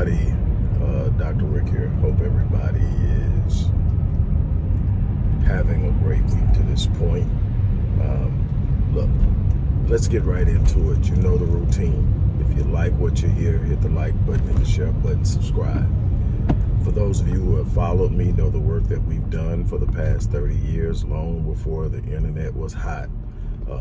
everybody? Dr. Rick here. Hope everybody is having a great week to this point. Look, let's get right into it. You know the routine. If you like what you hear, hit the like button, hit the share button, subscribe. For those of you who have followed me, know the work that we've done for the past 30 years, long before the internet was hot.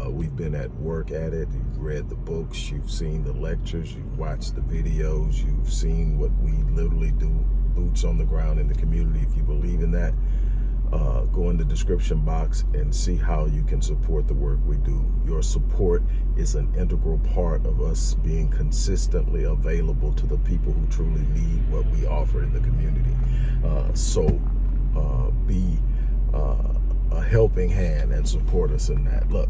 We've been at work at it. You've read the books, you've seen the lectures, you've watched the videos, you've seen what we literally do, boots on the ground in the community. If you believe in that, go in the description box and see how you can support the work we do. Your support is an integral part of us being consistently available to the people who truly need what we offer in the community. Be a helping hand and support us in that. Look,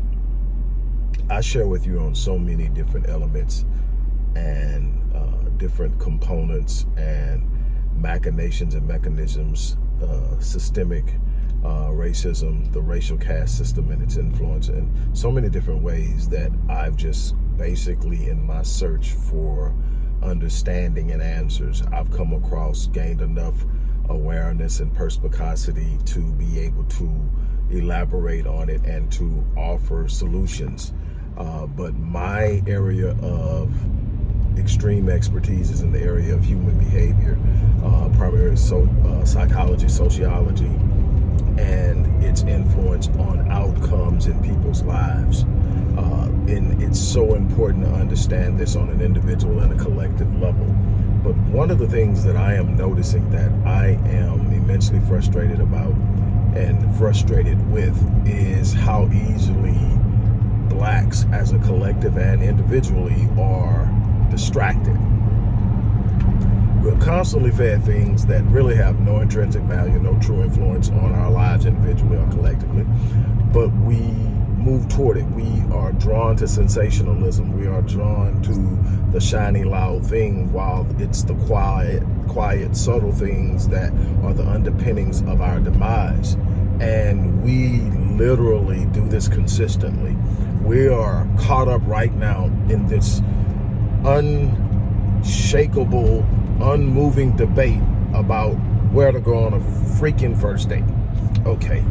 I share with you on so many different elements and different components and machinations and mechanisms, systemic racism, the racial caste system and its influence, and so many different ways that I've just basically, in my search for understanding and answers, I've come across, gained enough awareness and perspicacity to be able to elaborate on it and to offer solutions. But my area of extreme expertise is in the area of human behavior, primarily psychology, sociology, and its influence on outcomes in people's lives. And it's so important to understand this on an individual and a collective level. But one of the things that I am noticing that I am immensely frustrated about and frustrated with is how easily blacks as a collective and individually are distracted. We're constantly fed things that really have no intrinsic value, no true influence on our lives individually or collectively, but we move toward it. We are drawn to sensationalism. We are drawn to the shiny, loud thing, while it's the quiet, subtle things that are the underpinnings of our demise. And we literally do this consistently. We are caught up right now in this unshakable, unmoving debate about where to go on a freaking first date. Okay.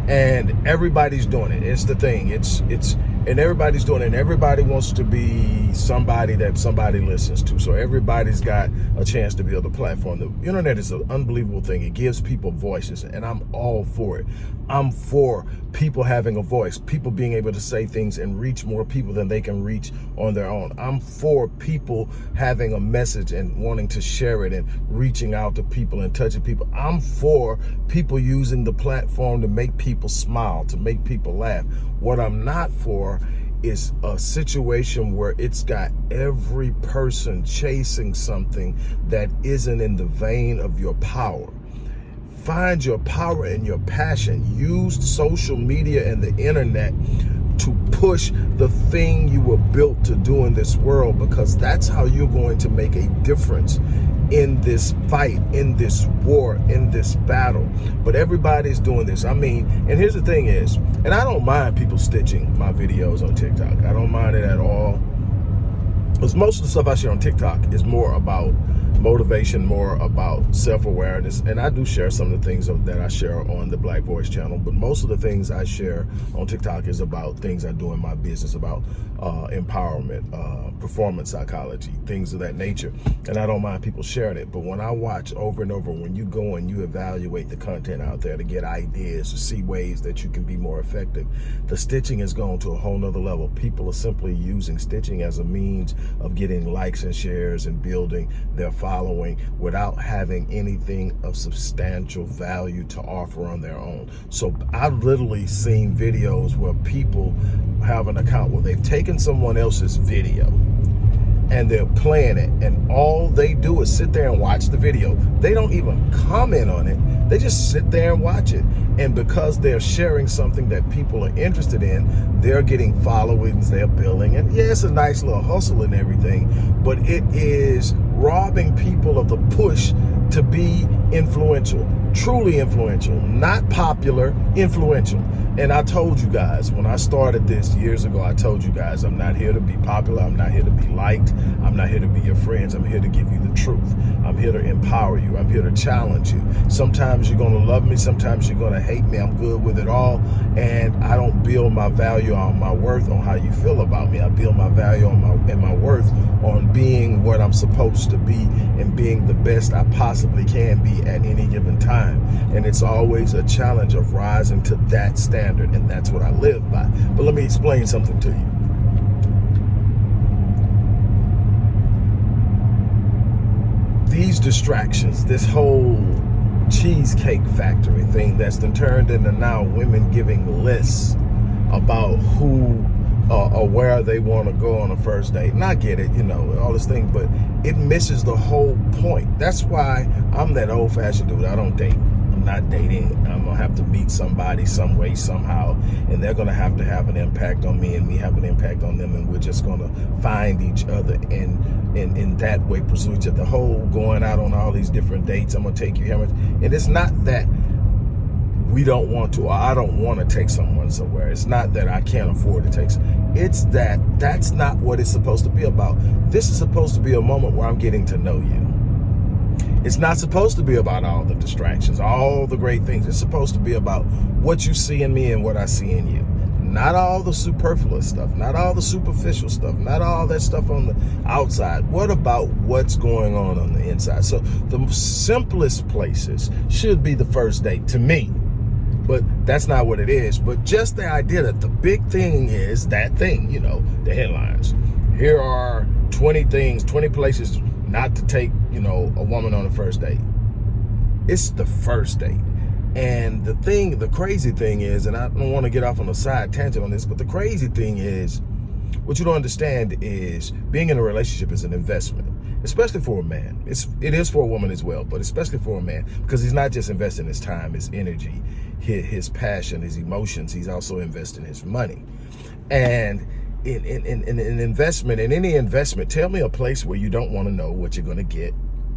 And everybody's doing it. It's the thing. And everybody's doing it. And everybody wants to be somebody that somebody listens to. So everybody's got a chance to build a platform. The internet is an unbelievable thing. It gives people voices, and I'm all for it. I'm for people having a voice, people being able to say things and reach more people than they can reach on their own. I'm for people having a message and wanting to share it and reaching out to people and touching people. I'm for people using the platform to make people smile, to make people laugh. What I'm not for is a situation where it's got every person chasing something that isn't in the vein of your power. Find your power and your passion. Use social media and the internet to push the thing you were built to do in this world, because that's how you're going to make a difference in this fight, in this war, in this battle. But everybody's doing this. I mean, and here's the thing is, and I don't mind people stitching my videos on TikTok. I don't mind it at all. Because most of the stuff I share on TikTok is more about motivation, more about self-awareness, and I do share some of the things that I share on the Black Voice channel, but most of the things I share on TikTok is about things I do in my business, about empowerment, performance psychology, things of that nature, and I don't mind people sharing it. But when I watch over and over, when you go and you evaluate the content out there to get ideas, to see ways that you can be more effective, the stitching has gone to a whole nother level. People are simply using stitching as a means of getting likes and shares and building their following without having anything of substantial value to offer on their own. So I've literally seen videos where people have an account where they've taken someone else's video and they're playing it, and all they do is sit there and watch the video. They don't even comment on it. They just sit there and watch it. And because they're sharing something that people are interested in, they're getting followings, they're building. And yeah, it's a nice little hustle and everything, but it is robbing people of the push to be influential. truly influential, not popular, influential. And I told you guys when I started this years ago, I told you guys, I'm not here to be popular. I'm not here to be liked. I'm not here to be your friends. I'm here to give you the truth. I'm here to empower you. I'm here to challenge you. Sometimes you're going to love me. Sometimes you're going to hate me. I'm good with it all. And I don't build my value on my worth on how you feel about me. I build my value on my worth on being what I'm supposed to be and being the best I possibly can be at any given time. And it's always a challenge of rising to that standard, and that's what I live by. But let me explain something to you. These distractions, this whole cheesecake factory thing that's been turned into now women giving lists about who or where they want to go on a first date. And I get it, all this thing, but it misses the whole point. That's why I'm that old-fashioned dude. I don't date. I'm not dating. I'm going to have to meet somebody some way, somehow, and they're going to have an impact on me and me have an impact on them, and we're just going to find each other and in that way pursue each other. The whole going out on all these different dates, I'm going to take you here. And it's not that we don't want to, or I don't want to take someone somewhere. It's not that I can't afford to take someone. It's that that's not what it's supposed to be about. This is supposed to be a moment where I'm getting to know you. It's not supposed to be about all the distractions, all the great things. It's supposed to be about what you see in me and what I see in you. Not all the superfluous stuff, not all the superficial stuff, not all that stuff on the outside. What about what's going on the inside? So the simplest places should be the first date to me. But that's not what it is. But just the idea that the big thing is that thing, the headlines. Here are 20 things, 20 places not to take, a woman on a first date. It's the first date. And the crazy thing is, and I don't want to get off on a side tangent on this, but the crazy thing is, what you don't understand is being in a relationship is an investment, especially for a man. It is for a woman as well, but especially for a man, because he's not just investing his time, his energy, his passion, his emotions. He's also investing his money. And in an investment, in any investment, tell me a place where you don't want to know what you're going to get,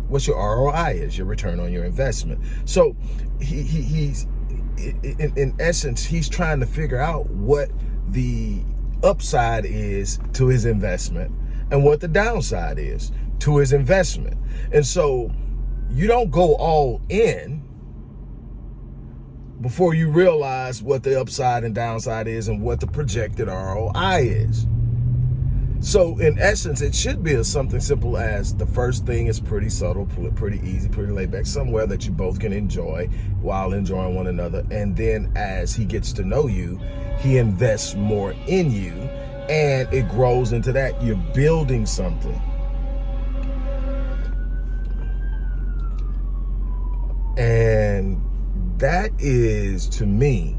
what your ROI is, your return on your investment. So he's in essence, he's trying to figure out what the upside is to his investment and what the downside is to his investment. And so you don't go all in before you realize what the upside and downside is and what the projected ROI is. So in essence, it should be something simple as the first thing is pretty subtle, pretty easy, pretty laid back, somewhere that you both can enjoy while enjoying one another. And then as he gets to know you, he invests more in you, and it grows into that. You're building something. And that is, to me,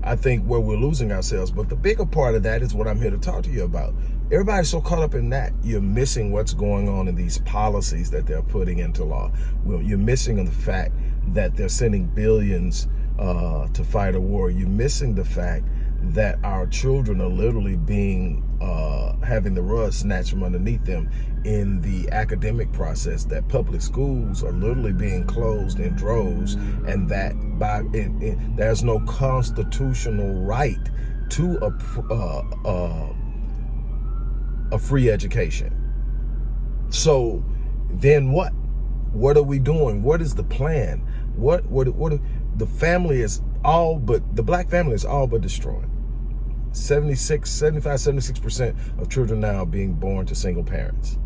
I think where we're losing ourselves. But the bigger part of that is what I'm here to talk to you about. Everybody's so caught up in that, you're missing what's going on in these policies that they're putting into law. Well, you're missing the fact that they're sending billions to fight a war. You're missing the fact that our children are literally being having the rug snatched from underneath them in the academic process, that public schools are literally being closed in droves, and that there's no constitutional right to a free education. So then what? What are we doing? What is the plan? What the family is all but, the black family is all but destroyed. 76% of children now are being born to single parents.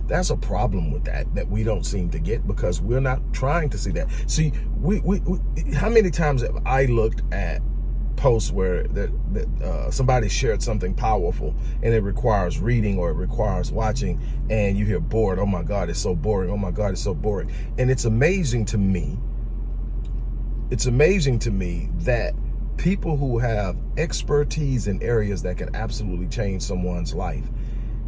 That's a problem with that we don't seem to get, because we're not trying to see that. See, we how many times have I looked at posts where somebody shared something powerful and it requires reading or it requires watching, and you hear bored, oh my God, it's so boring, oh my God, it's so boring. And it's amazing to me that people who have expertise in areas that can absolutely change someone's life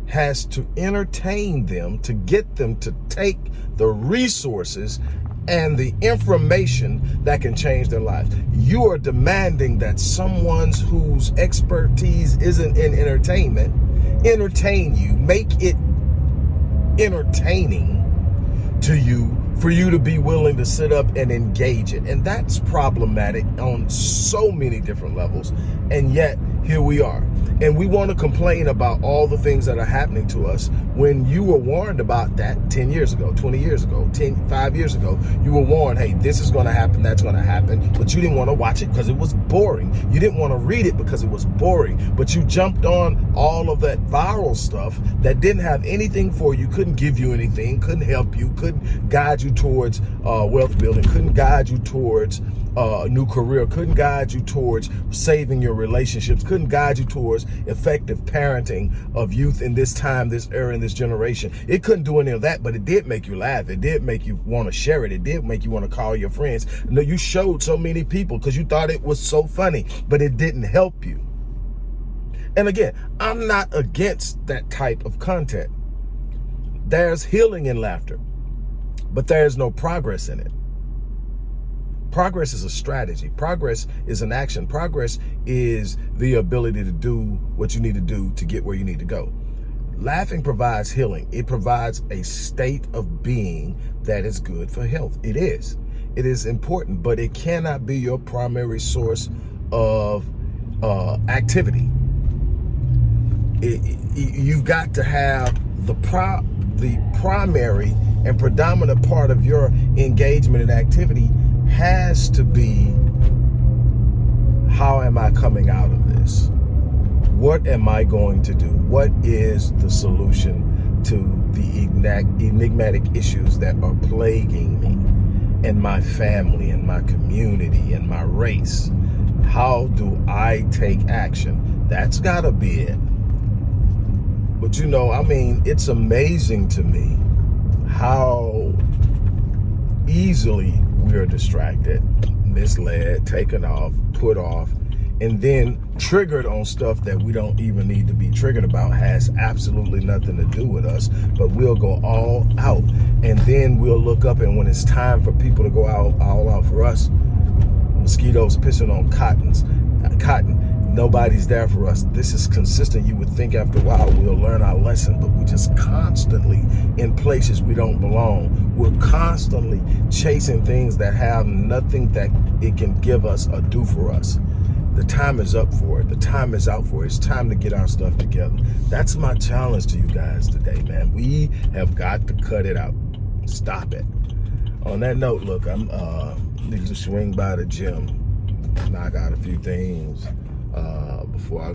has to entertain them to get them to take the resources and the information that can change their lives. You are demanding that someone whose expertise isn't in entertainment entertain you, make it entertaining to you for you to be willing to sit up and engage it. And that's problematic on so many different levels. And yet, here we are. And we want to complain about all the things that are happening to us when you were warned about that 10 years ago, 20 years ago, 5 years ago. You were warned, hey, this is going to happen, that's going to happen. But you didn't want to watch it because it was boring. You didn't want to read it because it was boring. But you jumped on all of that viral stuff that didn't have anything for you, couldn't give you anything, couldn't help you, couldn't guide you towards wealth building, couldn't guide you towards a new career, couldn't guide you towards saving your relationships, couldn't guide you towards effective parenting of youth in this time, this era, in this generation. It couldn't do any of that, but it did make you laugh. It did make you want to share it. It did make you want to call your friends. No, you showed so many people because you thought it was so funny, but it didn't help you. And again, I'm not against that type of content. There's healing in laughter, but there's no progress in it. Progress is a strategy. Progress is an action. Progress is the ability to do what you need to do to get where you need to go. Laughing provides healing. It provides a state of being that is good for health. It is. It is important, but it cannot be your primary source of activity. You've got to have the primary and predominant part of your engagement and activity has to be, how am I coming out of this? What am I going to do? What is the solution to the enigmatic issues that are plaguing me and my family and my community and my race? How do I take action? That's gotta be it. But you know, I mean, it's amazing to me how easily we are distracted, misled, taken off, put off, and then triggered on stuff that we don't even need to be triggered about, has absolutely nothing to do with us, but we'll go all out. And then we'll look up, and when it's time for people to go all out for us, mosquitoes pissing on cotton, nobody's there for us. This is consistent. You would think after a while we'll learn our lesson, but we're just constantly in places we don't belong. We're constantly chasing things that have nothing that it can give us or do for us. The time is up for it. The time is out for it. It's time to get our stuff together. That's my challenge to you guys today, man. We have got to cut it out. Stop it. On that note, look, I'm need to swing by the gym, knock out a few things before I